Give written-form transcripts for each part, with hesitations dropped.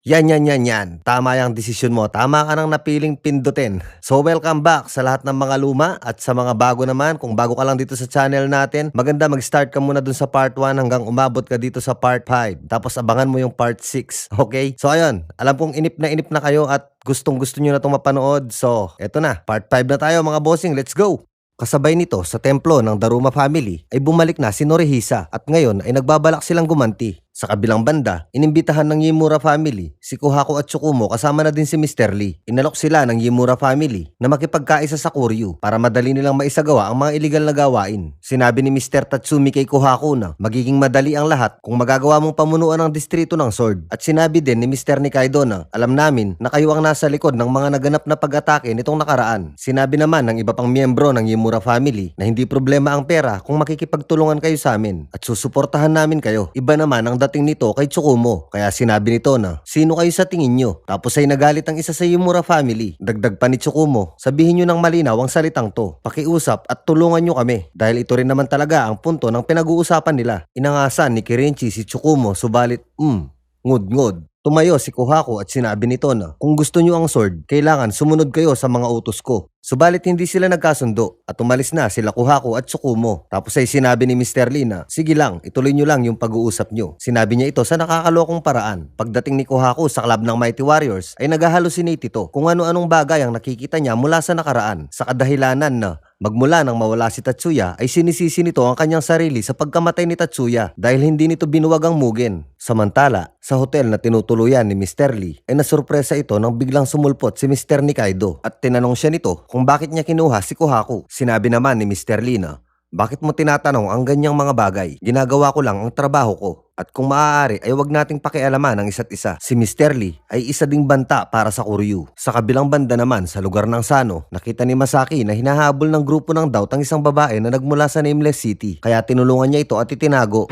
Yan. Tama yung desisyon mo. Tama ka nang napiling pindutin. So welcome back sa lahat ng mga luma at sa mga bago naman. Kung bago ka lang dito sa channel natin, maganda mag-start ka muna dun sa part 1 hanggang umabot ka dito sa part 5. Tapos abangan mo yung part 6. Okay? So ayun, alam kong inip na kayo at gustong-gusto nyo na itong mapanood. So eto na, part 5 na tayo mga bossing. Let's go! Kasabay nito sa templo ng Daruma family ay bumalik na si Norihisa at ngayon ay nagbabalak silang gumanti. Sa kabilang banda, inimbitahan ng Yimura family si Kuhako at Tsukumo kasama na din si Mr. Lee. Inalok sila ng Yimura family na makipagkaisa sa Koryu para madali nilang maisagawa ang mga iligal na gawain. Sinabi ni Mr. Tatsumi kay Kuhako na magiging madali ang lahat kung magagawa mong pamunuan ng distrito ng Sword. At sinabi din ni Mr. Nikaido na alam namin na kayo ang nasa likod ng mga naganap na pag-atake nitong nakaraan. Sinabi naman ng iba pang miyembro ng Yimura family na hindi problema ang pera kung makikipagtulungan kayo sa amin at susuportahan namin kayo. Iba naman ang dating nito kay Tsukumo, kaya sinabi nito na sino kayo sa tingin nyo? Tapos ay nagalit ang isa sa Yimura family. Dagdag pa ni Tsukumo, sabihin nyo ng malinaw ang salitang to, pakiusap at tulungan nyo kami dahil ito rin naman talaga ang punto ng pinag-uusapan nila. Inangasan ni Kirinchi si Tsukumo subalit ngud-ngud. Tumayo si Kuhako at sinabi nito na kung gusto nyo ang sword, kailangan sumunod kayo sa mga utos ko. Subalit hindi sila nagkasundo at umalis na sila Kuhako at Tsukumo. Tapos ay sinabi ni Mr. Lee na sige lang, ituloy nyo lang yung pag-uusap nyo. Sinabi niya ito sa nakakalokong paraan. Pagdating ni Kuhako sa club ng Mighty Warriors ay nag-hallucinate ito kung ano-anong bagay ang nakikita niya mula sa nakaraan sa kadahilanan na magmula nang mawala si Tatsuya ay sinisisi nito ang kanyang sarili sa pagkamatay ni Tatsuya dahil hindi nito binuwag ang Mugen. Samantala, sa hotel na tinutuluyan ni Mr. Lee ay nasurpresa ito nang biglang sumulpot si Mr. Nikaido at tinanong siya nito kung bakit niya kinuha si Kuhako. Sinabi naman ni Mr. Lee na bakit mo tinatanong ang ganyang mga bagay? Ginagawa ko lang ang trabaho ko. At kung maaari ay wag nating pakialaman ang isa't isa. Si Mr. Lee ay isa ding banta para sa Koryu. Sa kabilang banda naman sa lugar ng Sano, nakita ni Masaki na hinahabol ng grupo ng Doubt ang isang babae na nagmula sa Nameless City. Kaya tinulungan niya ito at itinago.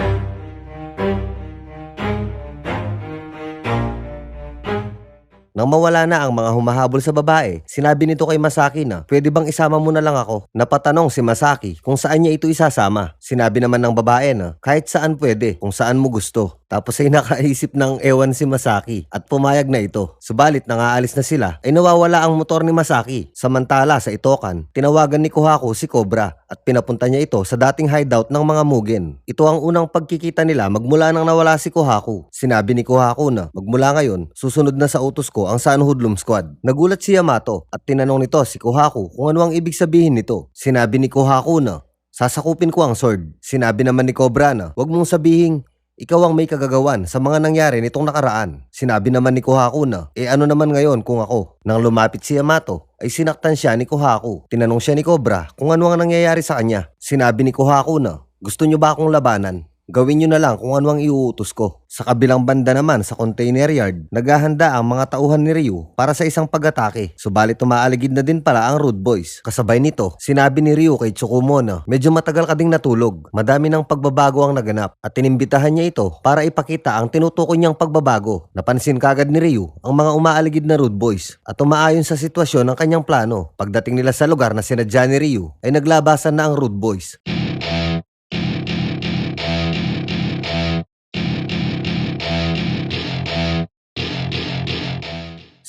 Nang mawala na ang mga humahabol sa babae, sinabi nito kay Masaki na pwede bang isama mo na lang ako? Napatanong si Masaki kung saan niya ito isasama. Sinabi naman ng babae na kahit saan pwede, kung saan mo gusto. Tapos ay nakaisip ng ewan si Masaki at pumayag na ito. Subalit nang aalis na sila ay nawawala ang motor ni Masaki. Samantala sa Itokan, tinawagan ni Kuhako si Cobra at pinapunta niya ito sa dating hideout ng mga Mugen. Ito ang unang pagkikita nila magmula nang nawala si Kuhako. Sinabi ni Kuhako na magmula ngayon, susunod na sa utos ko ang Sano Hoodlum Squad. Nagulat si Yamato at tinanong nito si Kuhako kung ano ang ibig sabihin nito. Sinabi ni Kuhako na sasakupin ko ang sword. Sinabi naman ni Cobra na wag mong sabihin ikaw ang may kagagawan sa mga nangyari nitong nakaraan. Sinabi naman ni Kuhako na ano naman ngayon kung ako? Nang lumapit si Yamato ay sinaktan siya ni Kuhako. Tinanong siya ni Cobra kung ano ang nangyayari sa kanya. Sinabi ni Kuhako na gusto nyo ba akong labanan? Gawin nyo na lang kung ano ang iuutos ko. Sa kabilang banda naman sa container yard, naghahanda ang mga tauhan ni Ryu para sa isang pag-atake. Subalit umaaligid na din pala ang Rude Boys. Kasabay nito, sinabi ni Ryu kay Tsukumo na medyo matagal ka ding natulog. Madami ng pagbabago ang naganap at inimbitahan niya ito para ipakita ang tinutukoy niyang pagbabago. Napansin kagad ni Ryu ang mga umaaligid na Rude Boys at umaayon sa sitwasyon ng kanyang plano. Pagdating nila sa lugar na sinadya ni Ryu ay naglabasan na ang Rude Boys.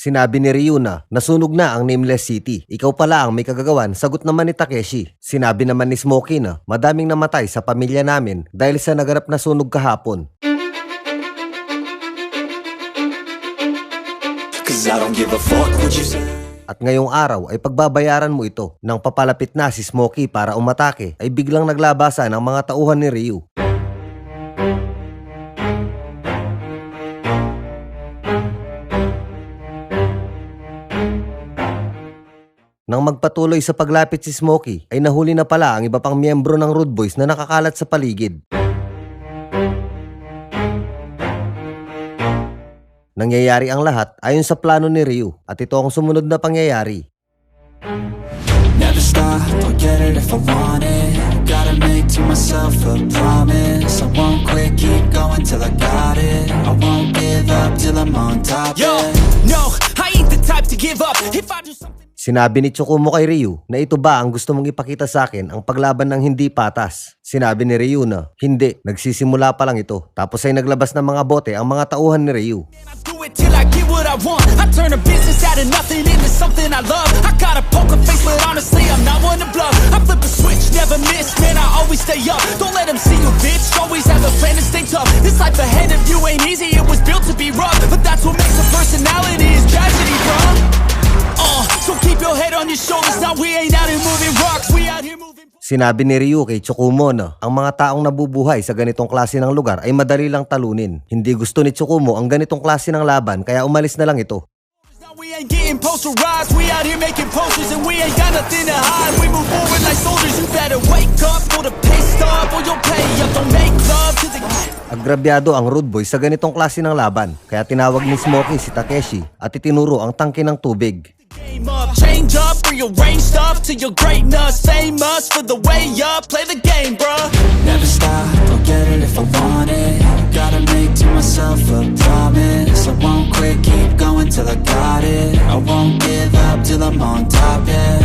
Sinabi ni Ryu na nasunog na ang Nameless City. Ikaw pala ang may kagagawan, sagot naman ni Takeshi. Sinabi naman ni Smokey na madaming namatay sa pamilya namin dahil sa naganap na sunog kahapon. At ngayong araw ay pagbabayaran mo ito. Nang papalapit na si Smokey para umatake ay biglang naglabasan ang mga tauhan ni Ryu. Nang magpatuloy sa paglapit si Smokey, ay nahuli na pala ang iba pang miyembro ng Rude Boys na nakakalat sa paligid. Nangyayari ang lahat ayon sa plano ni Ryu at ito ang sumunod na pangyayari. Never stop, I'll get it if I want it. Gotta make to myself a promise. I won't quit, keep going till I got it. I won't give up till I'm on top. Yo, no, I ain't the type to give up. If I do something... Sinabi ni Tsukumo kay Ryu na ito ba ang gusto mong ipakita sa akin, ang paglaban ng hindi patas. Sinabi ni Ryu na hindi, nagsisimula pa lang ito. Tapos ay naglabas ng mga bote ang mga tauhan ni Ryu. Till I get what I want, I turn a business out of nothing into something I love. I got a poker face, but honestly I'm not one to bluff. I flip a switch, never miss, man, I always stay up. Don't let them see you, bitch, always have a plan and stay tough. This life ahead of you ain't easy, it was built to be rough. But that's what makes a personality, is tragedy, bro. So keep your head on your shoulders, now we ain't out here moving rocks, we out here moving. Sinabi ni Ryu kay Tsukumo na ang mga taong nabubuhay sa ganitong klase ng lugar ay madali lang talunin. Hindi gusto ni Tsukumo ang ganitong klase ng laban kaya umalis na lang ito. We ain't getting posterized, we out here making posters and we ain't got nothing to hide. We move forward like soldiers, you better wake up for the pay stub or you'll pay up. Don't make love to the... Agrabyado ang Rude Boy sa ganitong klase ng laban kaya tinawag ni Smokey si Takeshi at itinuro ang tangke ng tubig. Game up, change up, rearrange stuff to your greatness. Famous for the way up, play the game, bruh. Never stop, I'll get it if I want it. Gotta make to myself a promise. I won't quit, keep going till I got it. I won't give up till I'm on top, yeah.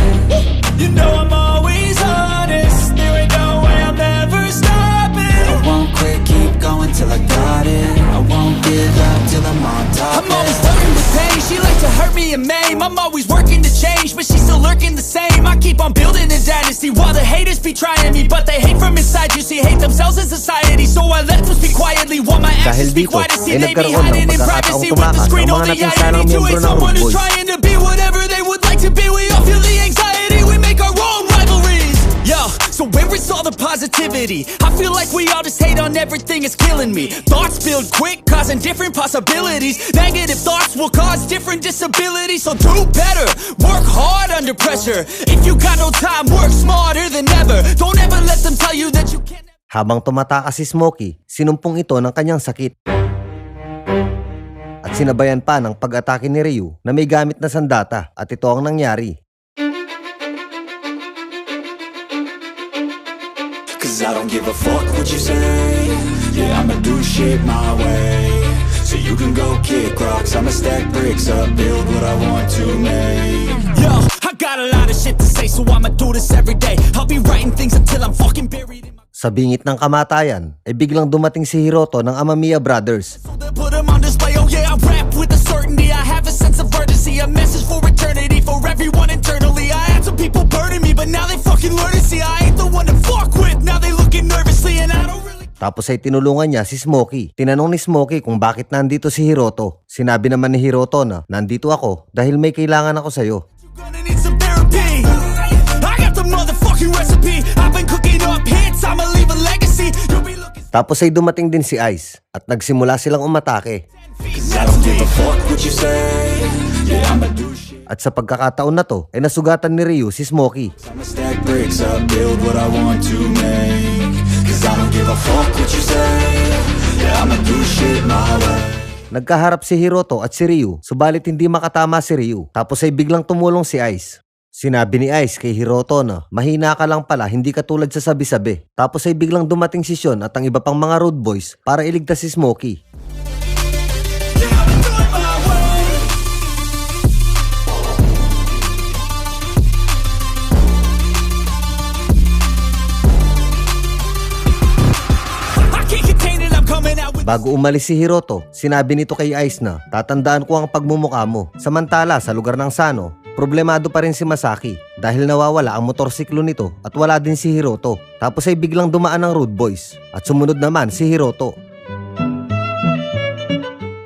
You know I'm always honest, there ain't no way I'm ever stopping. I won't quit, keep going till I got it. I won't give up till I'm on top, I'm always flirting with pain, she likes to hurt me and maim. I'm always working to change, but she's still lurking the same. I keep on building a dynasty while the haters be trying me, but they hate from inside. You see, hate themselves in society, so I let them speak quietly while my actions speak quiet. See, they be hiding in privacy with the screen on the identity to hate someone who's trying to be whatever they would like to be. We all feel the anxiety, we make our own rivalries. Yo, so where is all the positivity? I feel like we all just hate on everything, it's killing me. Thoughts build quick, causing different possibilities. Negative thoughts will cause different disabilities. So do better, work hard under pressure. If you got no time, work smarter than ever. Don't ever let them tell you that you can't. Habang tumatakas si Smokey, sinumpong ito ng kanyang sakit. At sinabayan pa ng pag-atake ni Ryu na may gamit na sandata at ito ang nangyari. Cause I don't give a fuck what you say. Yeah, I'ma do shit my way. So you can go kick rocks, I'ma stack bricks up, build what I want to make. Yo, I got a lot of shit to say, so I'ma do this every day. I'll be writing things until I'm fucking buried in my... Sa bingit ng kamatayan, ay biglang dumating si Hiroto ng Amamiya Brothers. So they put 'em on display, oh yeah, I rap with a certainty. I have a sense of urgency, a message for eternity, for everyone internally. I had some people burning me, but now they fucking learn to see I ain't the one to fuck with. Now they looking nervously and I don't really... Tapos ay tinulungan niya si Smokey. Tinanong ni Smokey kung bakit nandito si Hiroto. Sinabi naman ni Hiroto na, nandito ako dahil may kailangan ako sa'yo. You're gonna need some therapy. I got the motherfucking recipe. I've been cooking up hits, I'ma leave a legacy. You'll be looking... Tapos ay dumating din si Ice at nagsimula silang umatake. Cause I don't give a fuck what you say. Yeah, I'ma do shit. At sa pagkakataon na to, ay nasugatan ni Ryu si Smokey. I'ma stack bricks up, build what I want to make. Cause I don't give a fuck what you say. Yeah, I'ma do shit my way. Nagkaharap si Hiroto at si Ryu, subalit hindi makatama si Ryu. Tapos ay biglang tumulong si Ice. Sinabi ni Ice kay Hiroto na, mahina ka lang pala, hindi ka tulad sa sabi-sabi. Tapos ay biglang dumating si Sean at ang iba pang mga Rude Boys para iligtas si Smokey. Bago umalis si Hiroto, sinabi nito kay Ice na, tatandaan ko ang pagmumukha mo. Samantala sa lugar ng Sano, problemado pa rin si Masaki dahil nawawala ang motorsiklo nito at wala din si Hiroto. Tapos ay biglang dumaan ang Rude Boys at sumunod naman si Hiroto.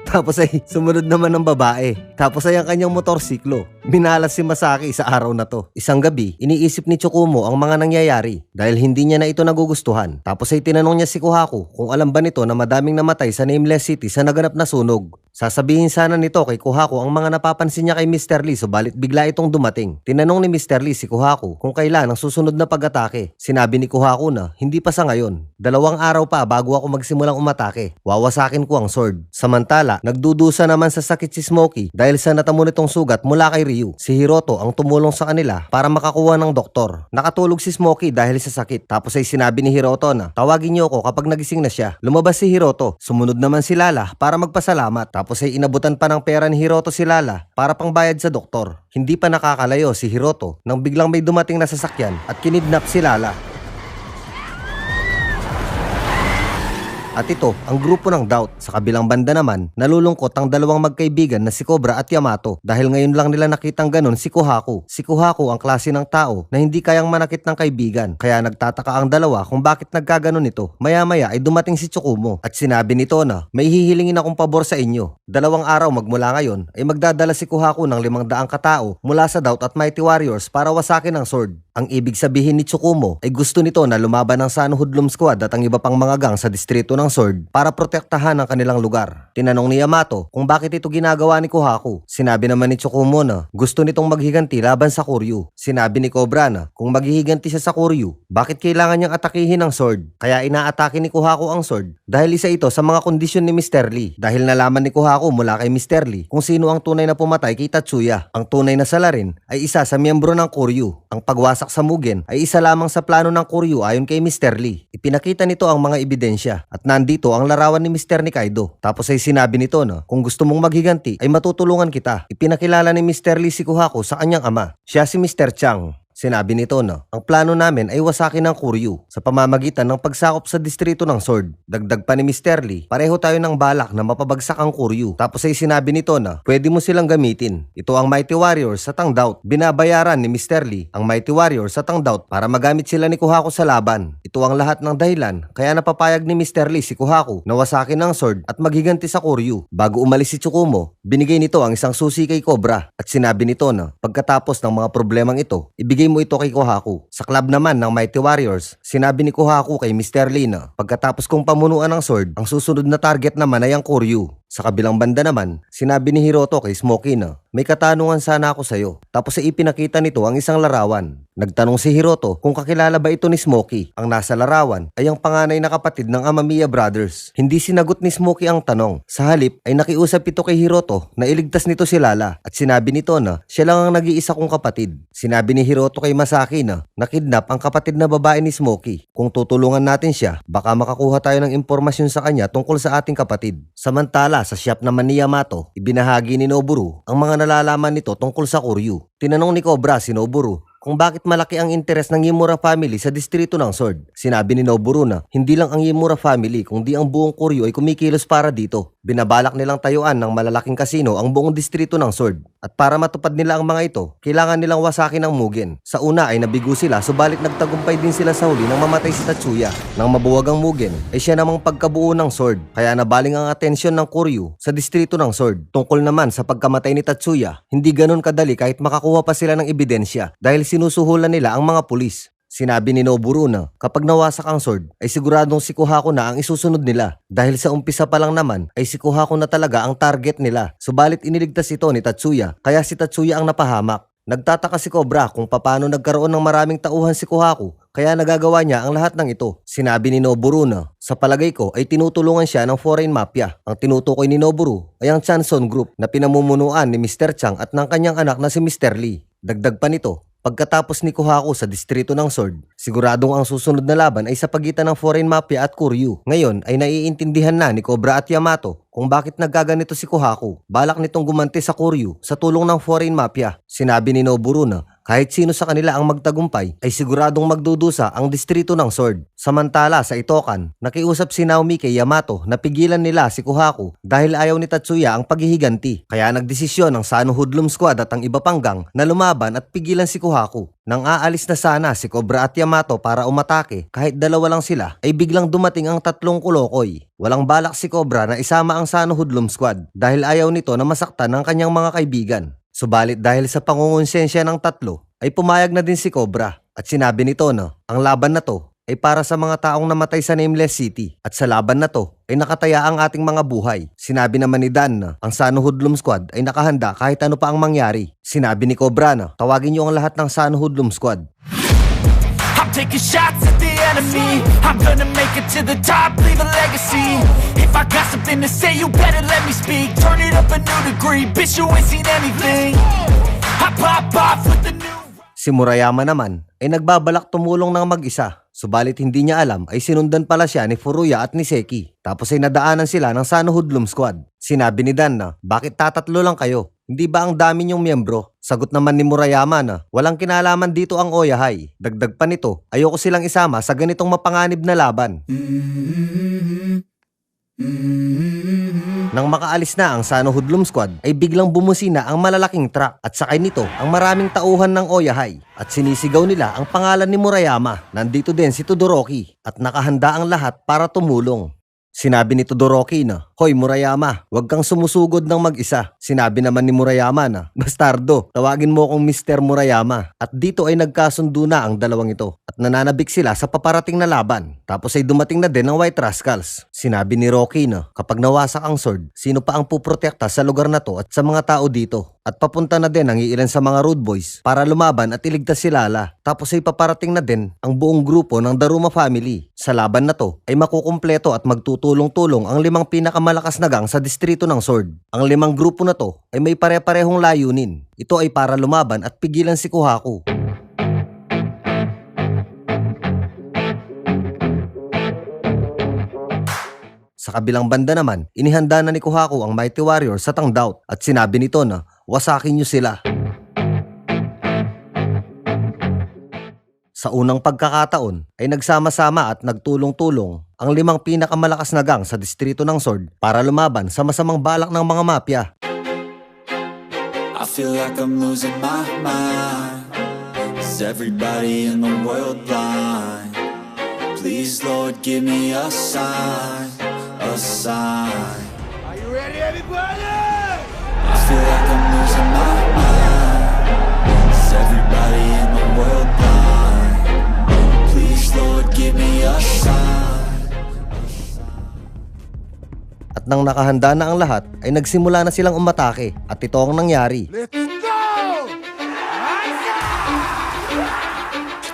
Tapos ay sumunod naman ng babae. Tapos ay ang kanyang motorsiklo. Minalas si Masaki sa araw na to. Isang gabi, iniisip ni Tsukumo ang mga nangyayari dahil hindi niya na ito nagugustuhan. Tapos ay tinanong niya si Kohaku kung alam ba nito na madaming namatay sa Nameless City sa naganap na sunog. Sasabihin sana nito kay Kohaku ang mga napapansin niya kay Mr. Lee, subalit bigla itong dumating. Tinanong ni Mr. Lee si Kohaku kung kailan ang susunod na pag-atake. Sinabi ni Kohaku na hindi pa sa ngayon. 2 araw pa bago ako magsimulang umatake. Wawasakin ko ang sword. Samantala, nagdudusa naman sa sakit si Smokey dahil sa natamo nitong sugat mula kay Ryu. Si Hiroto ang tumulong sa kanila para makakuha ng doktor. Nakatulog si Smokey dahil sa sakit. Tapos ay sinabi ni Hiroto na, tawagin niyo ako kapag nagising na siya. Lumabas si Hiroto. Sumunod naman si Lala para magpasalamat. Tapos ay inabutan pa ng pera ni Hiroto si Lala para pangbayad sa doktor. Hindi pa nakakalayo si Hiroto nang biglang may dumating na sasakyan at kinidnap si Lala. At ito, ang grupo ng Doubt. Sa kabilang banda naman, nalulungkot ang dalawang magkaibigan na si Cobra at Yamato dahil ngayon lang nila nakitang ganon si Kohaku. Si Kohaku ang klase ng tao na hindi kayang manakit ng kaibigan, kaya nagtataka ang dalawa kung bakit nagkaganon ito. Maya-maya ay dumating si Tsukumo at sinabi nito na may hihilingin akong pabor sa inyo. 2 araw magmula ngayon ay magdadala si Kohaku ng 500 katao mula sa Doubt at Mighty Warriors para wasakin ang sword. Ang ibig sabihin ni Tsukumo ay gusto nito na lumaban ang Sano Hoodlum Squad at ang iba pang mga gang sa distrito ng Sword para protektahan ang kanilang lugar. Tinanong ni Yamato kung bakit ito ginagawa ni Kohaku. Sinabi naman ni Tsukumo na gusto nitong maghiganti laban sa Koryu. Sinabi ni Cobra na kung maghihiganti siya sa Koryu, bakit kailangan niyang atakihin ang Sword? Kaya inaatake ni Kohaku ang Sword dahil isa ito sa mga kondisyon ni Mr. Lee. Dahil nalaman ni Kohaku mula kay Mr. Lee kung sino ang tunay na pumatay kay Tatsuya. Ang tunay na salarin ay isa sa miyembro ng Koryu. Ang pagwasak sa Mugen ay isa lamang sa plano ng Koryu ayon kay Mr. Lee. Ipinakita nito ang mga ebidensya at nandito ang larawan ni Mr. Nikaido. Tapos ay sinabi nito na kung gusto mong maghiganti ay matutulungan kita. Ipinakilala ni Mr. Lee si Kohaku sa kanyang ama. Siya si Mr. Chang. Sinabi nito na ang plano namin ay wasakin ang Koryu sa pamamagitan ng pagsakop sa distrito ng Sword. Dagdag pa ni Mr. Lee, pareho tayo ng balak na mapabagsak ang Koryu. Tapos ay sinabi nito na pwede mo silang gamitin. Ito ang Mighty Warriors sa Tang Doubt. Binabayaran ni Mr. Lee ang Mighty Warriors sa Tang Doubt para magamit sila ni Kohaku sa laban. Ito ang lahat ng dahilan kaya napapayag ni Mr. Lee si Kohaku na wasakin ang Sword at maghiganti sa Koryu. Bago umalis si Tsukumo, binigay nito ang isang susi kay Cobra at sinabi nito na pagkatapos ng mga problemang ito, ibigay mo ito kay Kohaku. Sa club naman ng Mighty Warriors, sinabi ni Kohaku kay Mr. Lee na pagkatapos kong pamunuan ng Sword, ang susunod na target naman ay ang Koryu. Sa kabilang banda naman, sinabi ni Hiroto kay Smokey na may katanungan sana ako sa'yo. Tapos ay ipinakita nito ang isang larawan. Nagtanong si Hiroto kung kakilala ba ito ni Smokey. Ang nasa larawan ay ang panganay na kapatid ng Amamiya Brothers. Hindi sinagot ni Smokey ang tanong. Sa halip ay nakiusap ito kay Hiroto na iligtas nito si Lala at sinabi nito na siya lang ang nag-iisa kong kapatid. Sinabi ni Hiroto kay Masaki na nakidnap ang kapatid na babae ni Smokey. Kung tutulungan natin siya, baka makakuha tayo ng impormasyon sa kanya tungkol sa ating kapatid. Samantala, sa shop naman ni Yamato, ibinahagi ni Noburu ang mga nalalaman nito tungkol sa Koryu. Tinanong ni Cobra si Noburu kung bakit malaki ang interes ng Yimura family sa distrito ng Sword. Sinabi ni Noburu na hindi lang ang Yimura family kundi ang buong Koryu ay kumikilos para dito. Binabalak nilang tayuan ng malalaking kasino ang buong distrito ng Sword. At para matupad nila ang mga ito, kailangan nilang wasakin ang Mugen. Sa una ay nabigo sila subalit nagtagumpay din sila sa huli nang mamatay si Tatsuya. Nang mabuwag ang Mugen ay siya namang pagkabuo ng Sword. Kaya nabaling ang atensyon ng Koryu sa distrito ng Sword. Tungkol naman sa pagkamatay ni Tatsuya, hindi ganun kadali kahit makakuha pa sila ng ebidensya dahil sinusuhulan nila ang mga pulis. Sinabi ni Noburu na kapag nawasak ang Sword ay siguradong si Kohaku na ang isusunod nila dahil sa umpisa pa lang naman ay si Kohaku na talaga ang target nila. Subalit iniligtas ito ni Tatsuya kaya si Tatsuya ang napahamak. Nagtataka si Cobra kung paano nagkaroon ng maraming tauhan si Kohaku kaya nagagawa niya ang lahat ng ito. Sinabi ni Noburu na sa palagay ko ay tinutulungan siya ng foreign mafia. Ang tinutukoy ni Noburu ay ang Chanson Group na pinamumunuan ni Mr. Chang at ng kanyang anak na si Mr. Lee. Dagdag pa nito, pagkatapos ni Kohaku sa distrito ng Sword, siguradong ang susunod na laban ay sa pagitan ng foreign mafia at Koryu. Ngayon ay naiintindihan na ni Cobra at Yamato kung bakit nagkaganito si Kohaku. Balak nitong gumanti sa Koryu sa tulong ng foreign mafia. Sinabi ni Noburu na kahit sino sa kanila ang magtagumpay ay siguradong magdudusa ang distrito ng Sword. Samantala sa Itokan, nakiusap si Naomi kay Yamato na pigilan nila si Kohaku dahil ayaw ni Tatsuya ang paghihiganti. Kaya nagdesisyon ang Sano Hoodlum Squad at ang iba pang gang na lumaban at pigilan si Kohaku. Nang aalis na sana si Cobra at Yamato para umatake, kahit dalawa lang sila, ay biglang dumating ang 3 kulokoy. Walang balak si Cobra na isama ang Sano Hoodlum Squad dahil ayaw nito na masaktan ng kanyang mga kaibigan. Subalit dahil sa pangungonsensya ng 3, ay pumayag na din si Cobra at sinabi nito na ang laban na to ay para sa mga taong namatay sa Nameless City at sa laban na to ay nakataya ang ating mga buhay. Sinabi naman ni Dan na ang Sano Hoodlum Squad ay nakahanda kahit ano pa ang mangyari. Sinabi ni Cobra na tawagin niyo ang lahat ng Sano Hoodlum Squad. I'm taking shots at the enemy. I'm gonna make it to the top, leave a legacy. If I got something to say, you better let me speak. Turn it up a new degree, bitch, you ain't seen anything. I pop off with the new. Si Murayama naman ay nagbabalak tumulong ng mag-isa. Subalit hindi niya alam ay sinundan pala siya ni Furuya at ni Seki. Tapos ay nadaanan sila ng Sano Hoodlum Squad. Sinabi ni Dan na, bakit tatatlo lang kayo? Hindi ba ang dami niyong miyembro? Sagot naman ni Murayama na, walang kinalaman dito ang Oyahay. Dagdag pa nito, ayoko silang isama sa ganitong mapanganib na laban. Nang makaalis na ang Sano Hoodlum Squad ay biglang bumusina ang malalaking truck at sakay nito ang maraming tauhan ng Oyahay at sinisigaw nila ang pangalan ni Murayama. Nandito din si Todoroki at nakahanda ang lahat para tumulong. Sinabi ni Todoroki na, Hoy Murayama, huwag kang sumusugod ng mag-isa. Sinabi naman ni Murayama na, Bastardo, tawagin mo akong Mr. Murayama. At dito ay nagkasundo na ang dalawang ito at nananabik sila sa paparating na laban. Tapos ay dumating na din ang White Rascals. Sinabi ni Rocky na, kapag nawasak ang sword, sino pa ang puprotekta sa lugar na to at sa mga tao dito? At papunta na din ang iilan sa mga Rude Boys para lumaban at iligtas si Lala. Tapos ay paparating na din ang buong grupo ng Daruma family. Sa laban na to ay makukumpleto at magtutulong-tulong ang 5 pinakamalakas na gang sa distrito ng Sword. Ang 5 grupo na to ay may pare-parehong layunin. Ito ay para lumaban at pigilan si Kohaku. Sa kabilang banda naman, inihanda na ni Kohaku ang Mighty Warrior sa Tangdaut at sinabi nito na, wasakin niyo sila. Sa unang pagkakataon ay nagsama-sama at nagtulong-tulong ang 5 pinakamalakas na gang sa distrito ng Sword para lumaban sa masamang balak ng mga mafia. I feel like I'm losing my mind. Is everybody in the world blind? Please Lord give me a sign, a sign. Are you ready, everybody? I feel like I'm losing my mind. Is everybody in the world blind? Please Lord give me a sign. At nang nakahanda na ang lahat ay nagsimula na silang umatake at ito ang nangyari. Let's go!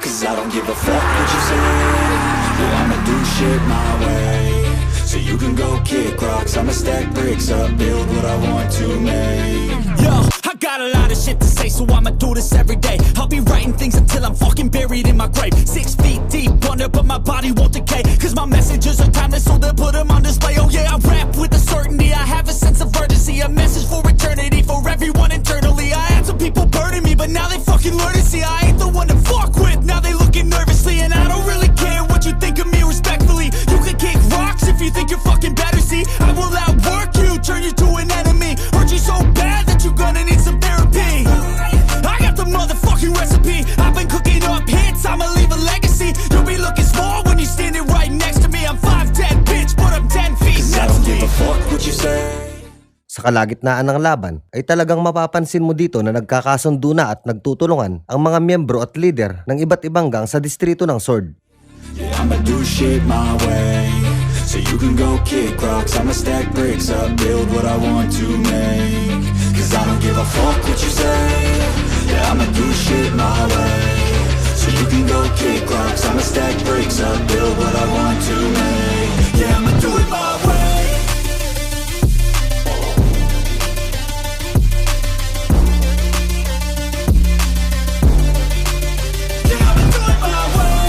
Cause I don't give a fuck what you say. Yeah, I'ma do shit my way. So you can go kick rocks, I'ma stack bricks up, build what I want to make. Yo, I got a lot of shit to say, so I'ma do this every day. I'll be writing things until I'm fucking buried in my grave. 6 feet deep under, but my body won't decay. Cause my messages are timeless, so they'll put them on display. Oh yeah, I rap with a certainty, I have a sense of urgency. A message for eternity, for everyone internally. I had some people burning me, but now they fucking learn to see I ain't the one to fuck with. Now they looking nervously, and I don't really care what you think of me respectfully. You can kick rocks if you think you're fucking better, see I will outwork you, turn you to an enemy. Hurt you so bad that you're gonna need some therapy. I got the motherfucking recipe, I've been cooking up hits, I'ma leave a legacy. You'll be looking small when you're standing right next to me. I'm 5'10", bitch, but I'm 10 feet Cause I next don't to give me. a fuck what you say. Sa kalagitnaan ng laban ay talagang mapapansin mo dito na nagkakasundo na at nagtutulungan ang mga miyembro at leader ng iba't ibang gang sa distrito ng Sword. Yeah, I'ma do shit my way. So you can go kick rocks, I'ma stack bricks up, build what I want to make. Cause I don't give a fuck what you say. Yeah, I'ma do shit my way. So you can go kick rocks, I'ma stack bricks up, build what I want to make. Yeah, I'ma do it my way. Yeah, I'ma do it my way.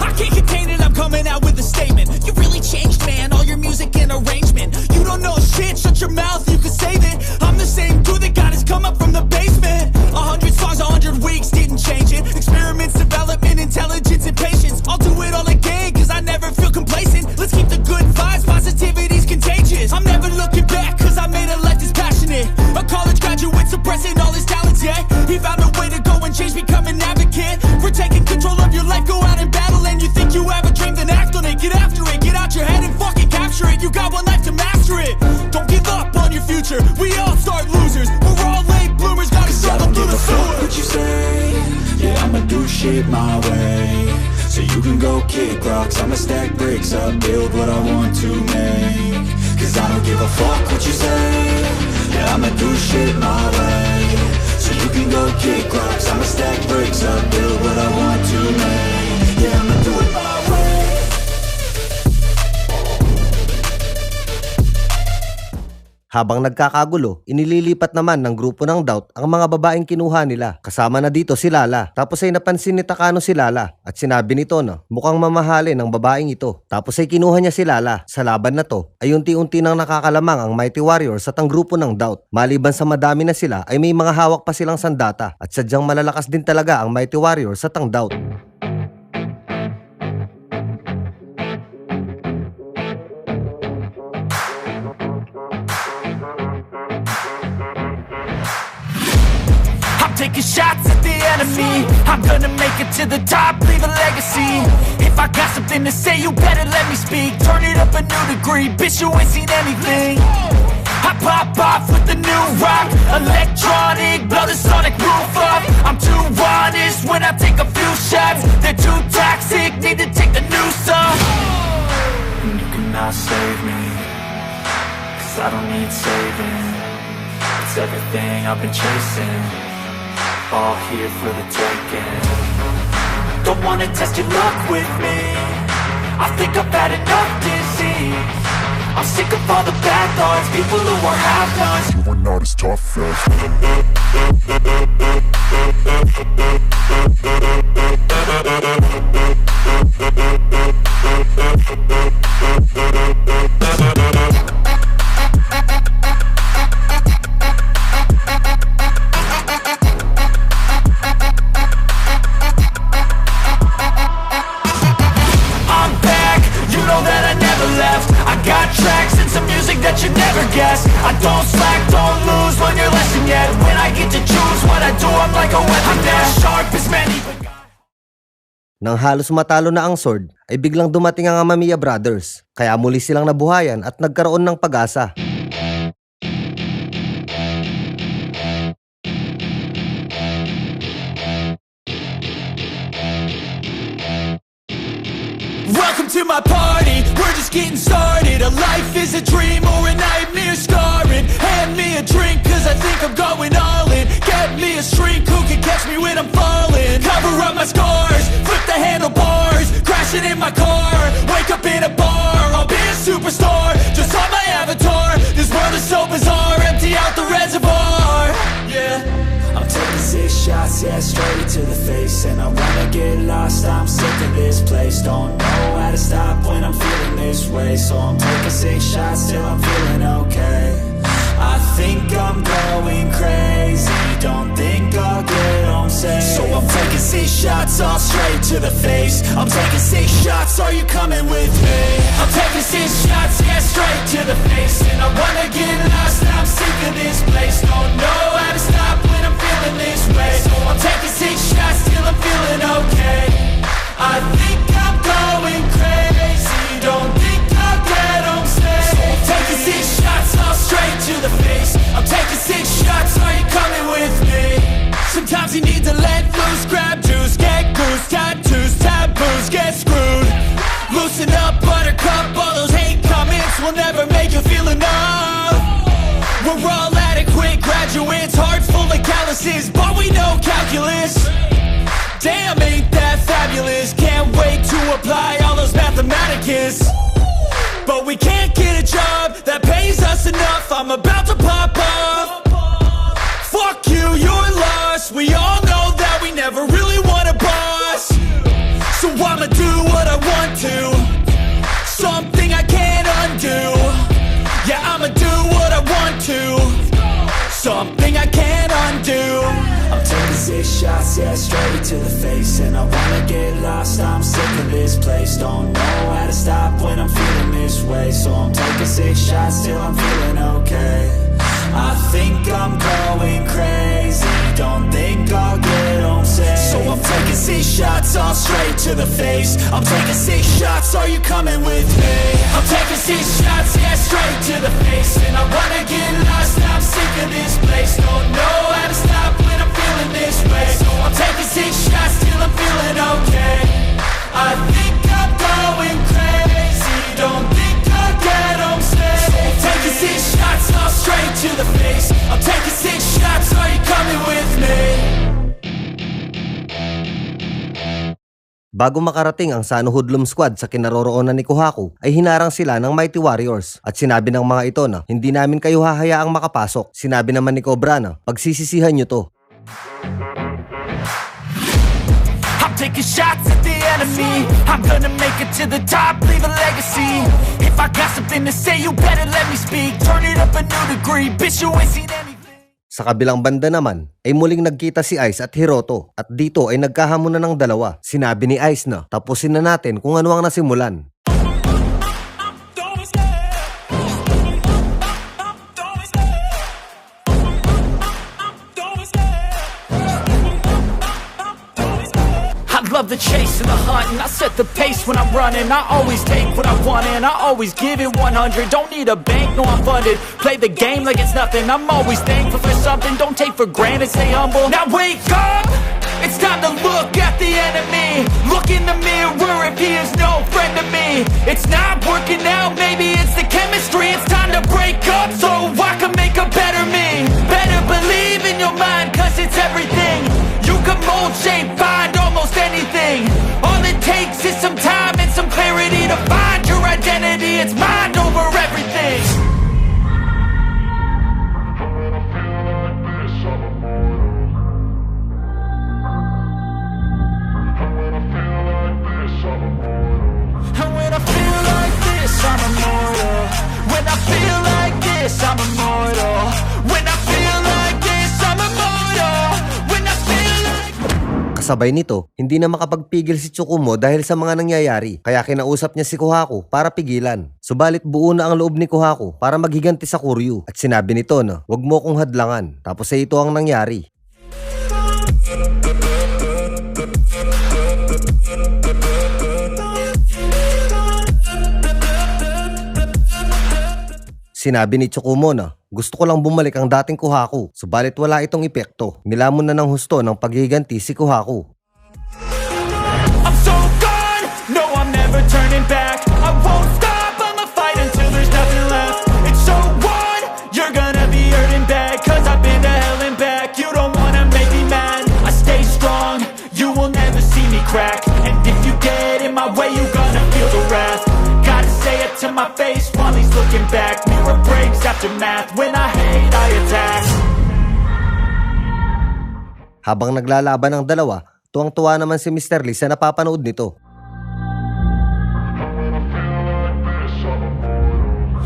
I can't contain it, I'm coming out with a statement. You really changed, man, all your music and arrangement. You don't know shit, shut your mouth, you can save it. I'm the same dude that got his come up from the basement. 100 songs, 100 weeks, didn't change it. Experiments, development, intelligence, and patience. I'll do it all again, cause I never feel complacent. Let's keep the good vibes, positivity's contagious. I'm never looking back, cause I made a life that's passionate. A college graduate suppressing all his talents, yeah. He found a way to go and change, become an advocate. For taking control of your life, go out and battle. And you think you have a dream, then act on it. Get after it, get out your head and fucking capture it. You got one life to master it. Don't give up on your future, we all start losers. We're all late bloomers, gotta Cause I struggle don't through give the a fuck sewer. what you say. Yeah, I'ma do shit my way. So you can go kick rocks, I'ma stack bricks up, build what I want to make. Cause I don't give a fuck what you say. Yeah, I'ma do shit my way. So you can go kick rocks, I'ma stack bricks up, build what I want to make. Yeah, I'ma do it my way. Habang nagkakagulo, inililipat naman ng grupo ng Doubt ang mga babaeng kinuha nila. Kasama na dito si Lala. Tapos ay napansin ni Takano si Lala at sinabi nito na mukhang mamahalin ng babaeng ito. Tapos ay kinuha niya si Lala. Sa laban na to ay unti-unti nang nakakalamang ang Mighty Warriors at ang grupo ng Doubt. Maliban sa madami na sila ay may mga hawak pa silang sandata at sadyang malalakas din talaga ang Mighty Warriors at ang Doubt. Taking shots at the enemy. I'm gonna make it to the top, leave a legacy. If I got something to say, you better let me speak. Turn it up a new degree, bitch, you ain't seen anything. I pop off with the new rock, electronic, blow the sonic roof up. I'm too honest when I take a few shots. They're too toxic, need to take the noose off. And you cannot save me, 'cause I don't need saving. It's everything I've been chasing, all here for the taking. Don't wanna test your luck with me, I think I've had enough disease. I'm sick of all the bad thoughts, people who are half-nots. You are not as tough as I'm back, you know that I never left. I got tracks and some music that you never guessed. I don't slack, don't lose, learn your lesson yet. When I get to choose what I do, I'm like a weapon. I'm not sharp as many, but Nang halos matalo na ang Sword, ay biglang dumating ang Amamiya Brothers. Kaya muli silang nabuhayan at nagkaroon ng pag-asa. welcome to my party, we're just getting started. A life is a dream or a nightmare scarring. Hand me a drink cause I think I'm going all in. Get me a shrink who can catch me when I'm falling. Cover up my scars, flip the handlebars, crashing in my car, wake up in a bar. I'll be a superstar, just on my avatar. This world is so bizarre, empty out the reservoir. Yeah, I'm taking 6 shots, yeah, straight to the face. And I wanna get lost, I'm sick of this place. Don't know how to stop when I'm feeling this way. So I'm taking 6 shots till I'm feeling okay. I think I'm going crazy, don't think I'll get home safe. so I'm taking 6 shots all straight to the face. I'm taking 6 shots, are you coming with me? I'm taking 6 shots, yeah, straight to the face. And I wanna get lost, I'm sick of this place. Don't know how to stop when I'm feeling this way. So I'm taking 6 shots till I'm feeling okay. I think I'm going crazy, don't think I'll get home safe. So I'm taking 6 shots all straight to the face. I'm taking 6 shots, are you coming with me? Sometimes you need to let loose, grab juice, get goose, tattoos, taboos, get screwed. Loosen up, buttercup, all those hate comments will never make you feel enough. We're all adequate graduates, heart full of calluses, but we know calculus. Damn, ain't that fabulous? Can't wait to apply all those mathematicus. But we can't get a job that pays us enough. I'm about to pop off. Fuck you, you're lost. We all know that we never really want a boss. So I'ma do what I want to, something I can't undo. Yeah, I'ma do what I want to, something I can't undo. I'm taking 6 shots, yeah, straight to the face. And I wanna get lost, I'm sick of this place. Don't know how to stop when I'm feeling this way. So I'm taking 6 shots till I'm feeling okay. I think I'm going crazy, don't think I'll get home safe. So I'm taking 6 shots all straight to the face. I'm taking 6 shots, are you coming with me? I'm taking 6 shots, yeah, straight to the face. And I wanna get lost, I'm sick of this place. Don't know how to stop when I'm feeling this way. So I'm taking 6 shots till I'm feeling okay. I think I'm going crazy, don't think I'll get home safe. So I'm taking 6 shots all straight to the face. I'm taking 6 shots, are you coming with me? Bago makarating ang Sano Hoodlum Squad sa kinaroroonan ni Kohaku, ay hinarang sila ng Mighty Warriors at sinabi ng mga ito na hindi namin kayo hahayaang makapasok. Sinabi naman ni Cobra na pagsisisihan nyo to. I'm taking shots at the enemy. I'm gonna make it to the top, leave a legacy. If I got something to say, you better let me speak. Turn it up a new degree, bitch, you ain't seen anything. Sa kabilang banda naman, ay muling nagkita si Ice at Hiroto at dito ay nagkahamunan ng dalawa. Sinabi ni Ice na tapusin na natin kung ano ang nasimulan. Love the chase and the hunt, and I set the pace when I'm running. I always take what I want and I always give it 100. Don't need a bank, no I'm funded. Play the game like it's nothing. I'm always thankful for something. Don't take for granted, stay humble. Now wake up, it's time to look at the enemy. Look in the mirror if he is no friend to me. It's not working out, maybe it's the chemistry. It's time to break up so I can make a better me. Better believe in your mind, cause it's everything. You can mold, shape, find almost anything. All it takes is some time and some clarity to find your identity. It's mind over everything. And when I feel like this, I'm immortal. When I feel like this, I'm immortal. When I feel like this, I'm immortal. When I feel like... Kasabay nito, hindi na makapagpigil si Tsukumo dahil sa mga nangyayari. Kaya kinausap niya si Kohaku para pigilan. Subalit buo na ang loob ni Kohaku para maghiganti sa Kuryu. At sinabi nito na, wag mo kong hadlangan. Tapos ay ito ang nangyari. Sinabi ni Tsukumo na, gusto ko lang bumalik ang dating Kohaku, subalit wala itong epekto. Nilamon na ng husto ng paghiganti si Kohaku. I'm so gone, no I'm never turning back. I won't stop, I'ma fight until there's nothing left. It's so on, you're gonna be hurting bad. Cause I've been to hell and back. You don't wanna make me mad. I stay strong, you will never see me crack. And if you get in my way, you gonna feel the wrath. Gotta say it to my face while he's looking back. Mirror breaks after math. When I hate, I attack. Habang naglalaban ang dalawa, tuwang-tuwa naman si Mr. Lee sa napapanood nito.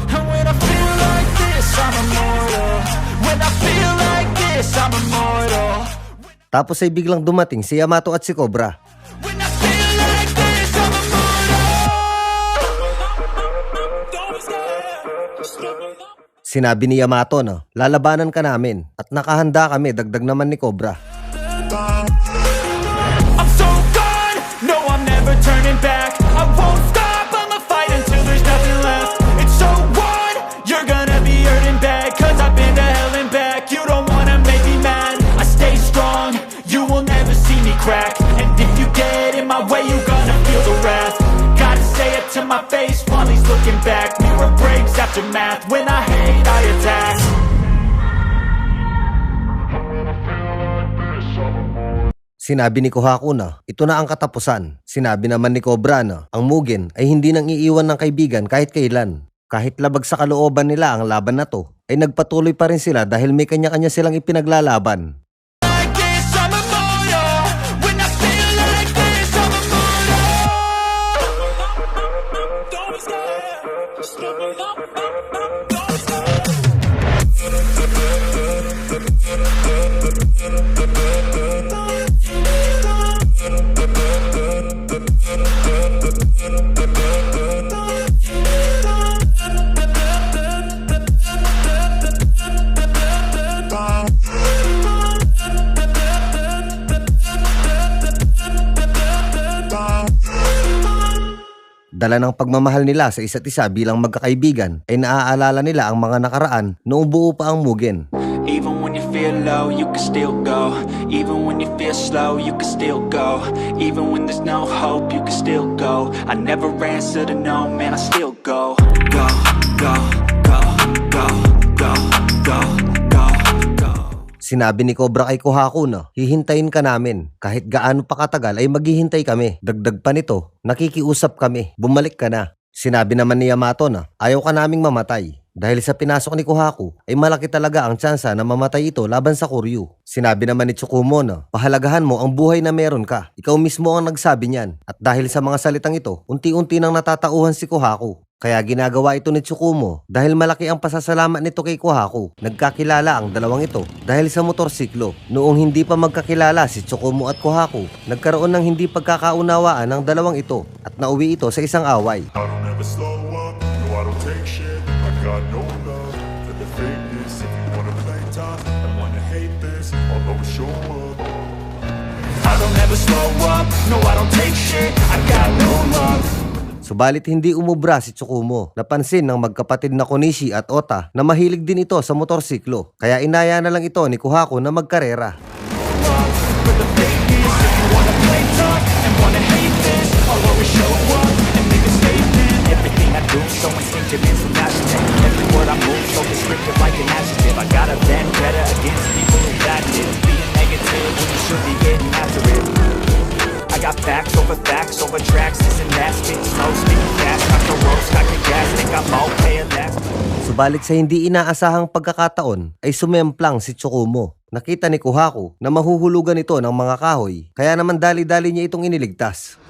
And when I feel like this, I'm immortal. When I feel like this, I'm immortal. Tapos ay biglang dumating si Yamato at si Cobra. When I feel like this, I'm immortal. Sinabi ni Yamato na, lalabanan ka namin at nakahanda kami, dagdag naman ni Cobra. I'm so gone, no I'm never turning back. I won't stop, I'ma fight until there's nothing left. It's so on, you're gonna be hurting bad. Cause I've been to hell and back. You don't wanna make me mad. I stay strong, you will never see me crack. And if you get in my way, you gonna feel the wrath. Gotta say it to my face while he's looking back. Mirror breaks after math. When I hate, I attack. Sinabi ni Kohaku na, ito na ang katapusan. Sinabi naman ni Cobra na, ang Mugen ay hindi nang iiwan ng kaibigan kahit kailan. Kahit labag sa kalooban nila ang laban na to, ay nagpatuloy pa rin sila dahil may kanya-kanya silang ipinaglalaban. Like this, I'm immortal. When I feel like this, I'm immortal. Don't stop. Dala ng pagmamahal nila sa isa't isa bilang magkakaibigan ay naaalala nila ang mga nakaraan noong buo pa ang Mugen. Even when you feel low, you can still go. Even when you feel slow, you can still go. Even when there's no hope, you can still go. I never answer to no, man, I still go. Go, go, go, go, go, go, go, go. Sinabi ni Cobra kay Kohaku na hihintayin ka namin. Kahit gaano pa katagal ay maghihintay kami. Dagdag pa nito, nakikiusap kami. Bumalik ka na. Sinabi naman ni Yamato na ayaw ka naming mamatay. Dahil sa pinasok ni Kohaku ay malaki talaga ang tsansa na mamatay ito laban sa Koryu. Sinabi naman ni Tsukumo na pahalagahan mo ang buhay na meron ka. Ikaw mismo ang nagsabi niyan. At dahil sa mga salitang ito, unti-unti nang natatauhan si Kohaku. Kaya ginagawa ito ni Tsukumo dahil malaki ang pasasalamat nito kay Kohaku. Nagkakilala ang dalawang ito dahil sa motorsiklo. Noong hindi pa magkakilala si Tsukumo at Kohaku, nagkaroon ng hindi pagkakaunawaan ng dalawang ito at nauwi ito sa isang away. I don't ever slow up, no I don't take shit. I got no love for the fakeness. If you wanna play tough and wanna hate this, I'll always show up. I don't ever slow up, no I don't take shit, I got no love. Subalit hindi umubra si Tsukumo. Napansin ng magkapatid na Konishi at Ota na mahilig din ito sa motorsiklo. Kaya inaya na lang ito ni Kohaku na magkarera. For the fakeness, if you wanna play tough and wanna hate this, I'll always show up and make a statement. Everything I do so instinctive and so passionate. Every word I move so descriptive like an adjective. I got a vendetta against people who back it. Being negative when you should be getting after it. I got facts over tracks, this and that. Speak slow, speak fast, knock the ropes, knock the gas. Think I'm okay at last. Subalit sa hindi inaasahang pagkakataon ay sumemplang si Tsukumo. Nakita ni Kohaku na mahuhulugan ito ng mga kahoy, kaya naman dali-dali niya itong iniligtas.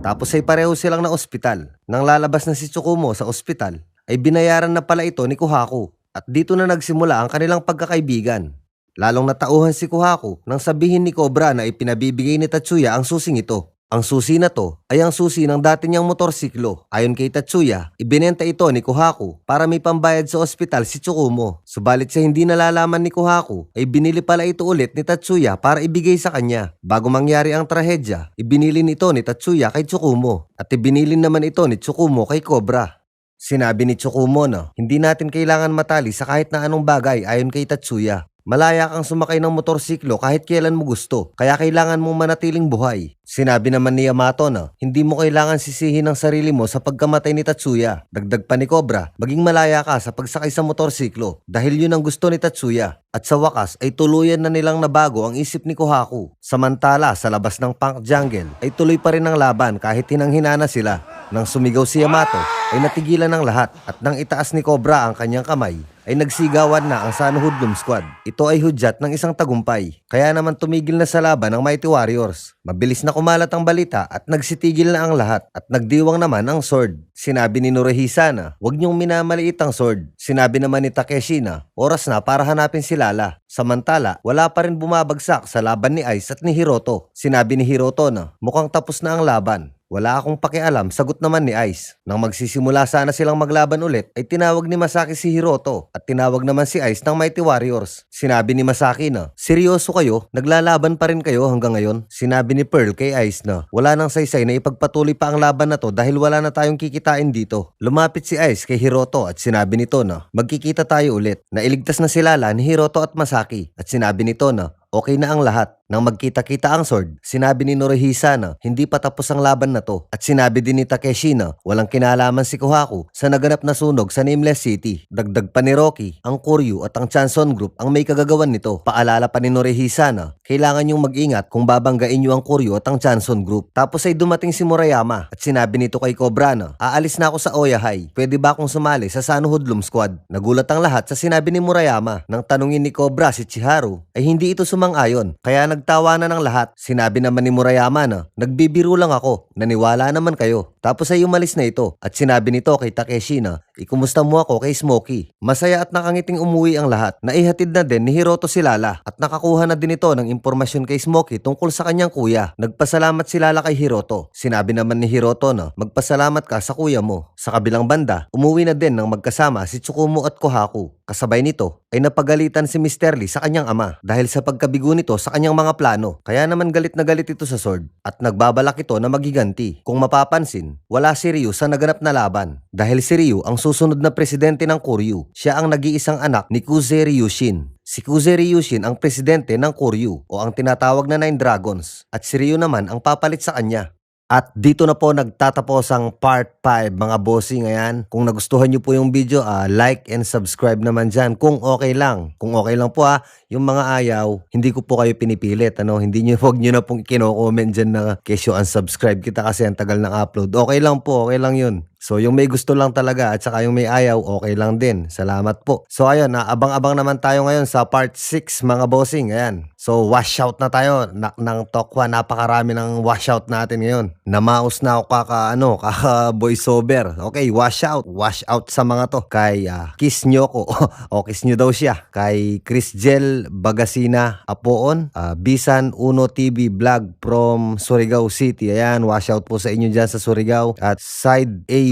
Tapos ay pareho silang na ospital. Nang lalabas na si Tsukumo sa ospital, ay binayaran na pala ito ni Kohaku. At dito na nagsimula ang kanilang pagkakaibigan. Lalong natauhan si Kohaku nang sabihin ni Cobra na ipinabibigay ni Tatsuya ang susing ito. Ang susi na to ay ang susi ng dati niyang motorsiklo. Ayon kay Tatsuya, ibinenta ito ni Kohaku para may pambayad sa ospital si Tsukumo. Subalit sa hindi nalalaman ni Kohaku, ay binili pala ito ulit ni Tatsuya para ibigay sa kanya. Bago mangyari ang trahedya, ibinili nito ni Tatsuya kay Tsukumo at ibinili naman ito ni Tsukumo kay Cobra. Sinabi ni Tsukumo na hindi natin kailangan matali sa kahit na anong bagay ayon kay Tatsuya. Malaya kang sumakay ng motorsiklo kahit kailan mo gusto, kaya kailangan mong manatiling buhay. Sinabi naman ni Yamato na hindi mo kailangan sisihin ang sarili mo sa pagkamatay ni Tatsuya. Dagdag pa ni Cobra, maging malaya ka sa pagsakay sa motorsiklo dahil yun ang gusto ni Tatsuya. At sa wakas ay tuluyan na nilang nabago ang isip ni Kohaku. Samantala sa labas ng Punk Jungle ay tuloy pa rin ang laban kahit hinang-hinana sila. Nang sumigaw si Yamato ay natigilan ng lahat at nang itaas ni Cobra ang kanyang kamay ay nagsigawan na ang San Hoodlum Squad. Ito ay hudyat ng isang tagumpay. Kaya naman tumigil na sa laban ang Mighty Warriors. Mabilis na kumalat ang balita at nagsitigil na ang lahat at nagdiwang naman ang sword. Sinabi ni Norihisa na huwag niyong minamaliit ang sword. Sinabi naman ni Takeshi na oras na para hanapin si Lala. Samantala, wala pa rin bumabagsak sa laban ni Ice at ni Hiroto. Sinabi ni Hiroto na mukhang tapos na ang laban. Wala akong pakialam, sagot naman ni Ice. Nang magsisimula sana silang maglaban ulit, ay tinawag ni Masaki si Hiroto at tinawag naman si Ice ng Mighty Warriors. Sinabi ni Masaki na, seryoso kayo? Naglalaban pa rin kayo hanggang ngayon? Sinabi ni Pearl kay Ice na, wala nang saysay na ipagpatuloy pa ang laban na to dahil wala na tayong kikitain dito. Lumapit si Ice kay Hiroto at sinabi nito na, magkikita tayo ulit. Nailigtas na si Lala ni Hiroto at Masaki at sinabi nito na, okay na ang lahat. Nang magkita-kita ang sword, sinabi ni Norihisa na hindi pa tapos ang laban na to. At sinabi din ni Takeshi na walang kinalaman si Kohaku sa naganap na sunog sa Nameless City. Dagdag pa ni Rocky, ang Koryu at ang Chanson Group ang may kagagawan nito. Paalala pa ni Norihisa na kailangan niyong mag-ingat kung babanggain niyo ang Koryu at ang Chanson Group. Tapos ay dumating si Murayama at sinabi nito kay Cobra na aalis na ako sa Oyahai. Pwede ba akong sumali sa San Hoodlum Squad? Nagulat ang lahat sa sinabi ni Murayama. Nang tanungin ni Cobra si Chiharu ay hindi ito sumang-ayon. Kaya nagtawanan ng lahat. Sinabi naman ni Murayama na nagbibiro lang ako. Naniwala naman kayo. Tapos ay umalis na ito at sinabi nito kay Takeshi na ikumusta mo ako kay Smokey. Masaya at nakangiting umuwi ang lahat. Naihatid na din ni Hiroto si Lala at nakakuha na din ito ng impormasyon kay Smokey tungkol sa kanyang kuya. Nagpasalamat si Lala kay Hiroto. Sinabi naman ni Hiroto na magpasalamat ka sa kuya mo. Sa kabilang banda, umuwi na din ng magkasama si Tsukumo at Kohaku. Kasabay nito ay napagalitan si Mr. Lee sa kanyang ama dahil sa pagkabigo nito sa kanyang mga plano. Kaya naman galit na galit ito sa sword at nagbabalak ito na magiganti. Kung mapapansin, wala si Ryu sa naganap na laban dahil si Ryu ang susunod na presidente ng Koryu. Siya ang nag-iisang anak ni Kuze Ryushin. Si Kuze Ryushin ang presidente ng Koryu o ang tinatawag na Nine Dragons at si Ryu naman ang papalit sa kanya. At dito na po nagtatapos ang part 5 mga bossing. Ayan, kung nagustuhan nyo po yung video, like and subscribe naman dyan kung okay lang. Kung okay lang po yung mga ayaw, hindi ko po kayo pinipilit. Hindi nyo, huwag nyo na pong kino-comment dyan na kesyo unsubscribe kita kasi ang tagal ng upload. Okay lang po, okay lang yun. So yung may gusto lang talaga at saka yung may ayaw, okay lang din. Salamat po. So ayun, abang-abang naman tayo ngayon sa part 6 mga bossing. Ayan. So washout na tayo ng Tokwa. Napakarami ng washout natin ngayon. Namaos na ako kaka voiceover. Okay, washout. Washout sa mga to. Kay Kiss Nyoko. O Kiss Nyo daw siya. Kay Chris Jel Bagasina Apoon. Bisan Uno TV Vlog from Surigao City. Ayan, washout po sa inyo dyan sa Surigao. At Side A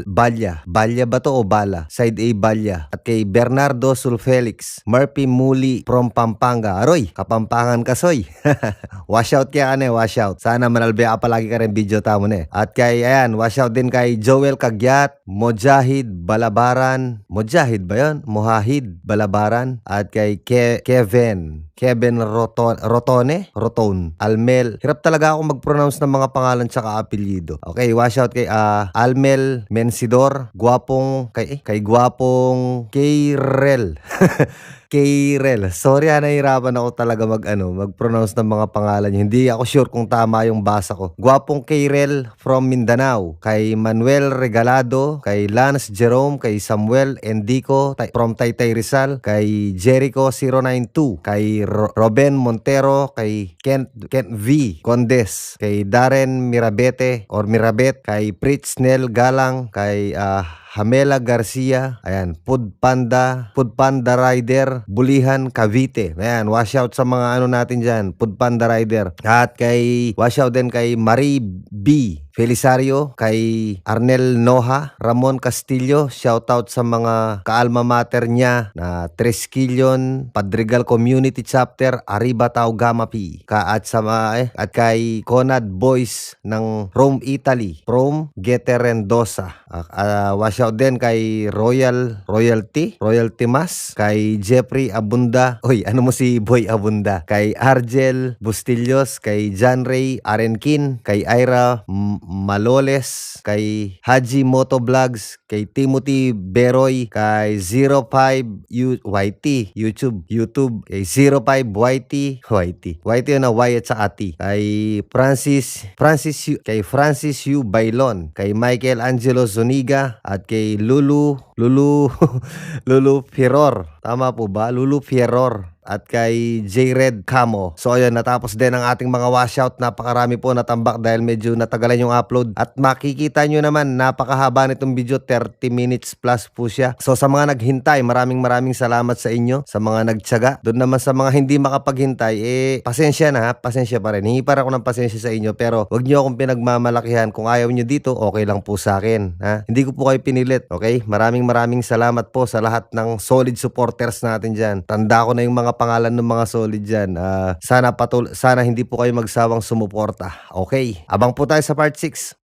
Balya. Balya ba to o Bala? Side A Balya. At kay Bernardo Sulfelix. Murphy Muli from Pampanga. Aroy, Kapampangan ka soy. Washout kaya ka washout. Sana manalbya ka palagi ka rin video tamo na. At kay, ayan, washout din kay Joel Kagyat, Mojahid Balabaran. Mojahid ba yun? Mohahid Balabaran. At kay Kevin Rotone, Almel. Hirap talaga ako mag-pronounce ng mga pangalan tsaka apelyido. Okay, washout kay Almel Mensidor, gwapong kay gwapong Keirel. Keirel. Sorry, nahihirapan ako talaga mag-pronounce ng mga pangalan niyo. Hindi ako sure kung tama yung basa ko. Gwapong Keirel from Mindanao. Kay Manuel Regalado, kay Lance Jerome, kay Samuel Endico from Taytay Rizal, kay Jericho 092, kay Robin Montero, kay Kent V Condes, kay Darren Mirabete or Mirabet, kay Pritz Nel Galang, kay Hamela Garcia, ayan, Food Panda Rider, Bulihan, Cavite. Ayan, washout sa mga natin dyan, Food Panda Rider. At kay, washout din kay Marie B. Felisario, kay Arnel Noha, Ramon Castillo, shoutout sa mga kaalma mater niya na Tresquillon, Padregal Community Chapter, Arriba Tau Gamma P. At kay Conad Boys ng Rome, Italy, from Geterendosa. Washout din kay Royalty Mas, kay Jeffrey Abunda, ano mo si Boy Abunda, kay Argel Bustillos, kay John Ray Arenkin, kay Ira Maloles, kay Haji Moto Vlogs, kay Timothy Beroy, kay 05 YT YouTube, kay 05 YT na Y at sa Ati, kay Francis U Bailon, kay Michael Angelo Zuniga, at kay Lulu Fieror. Tama po ba? Lulu Fieror. At kay J-Red Camo. So ayun, natapos din ang ating mga washout. Napakarami po natambak dahil medyo natagalan yung upload. At makikita nyo naman, napakahaba nitong video, 30 minutes plus po siya. So sa mga naghintay, maraming salamat sa inyo. Sa mga nagtiyaga. Doon naman sa mga hindi makapaghintay, pasensya na, pasensya pa rin. Hingi pa ako ng pasensya sa inyo, pero wag nyo akong pinagmamalakihan. Kung ayaw nyo dito, okay lang po sa akin. Hindi ko po kayo pinilit, okay? Maraming salamat po sa lahat ng solid supporters natin dyan. Tanda ko na yung mga pangalan ng mga solid dyan. Sana hindi po kayo magsawang sumuporta. Okay, abang po tayo sa part 6.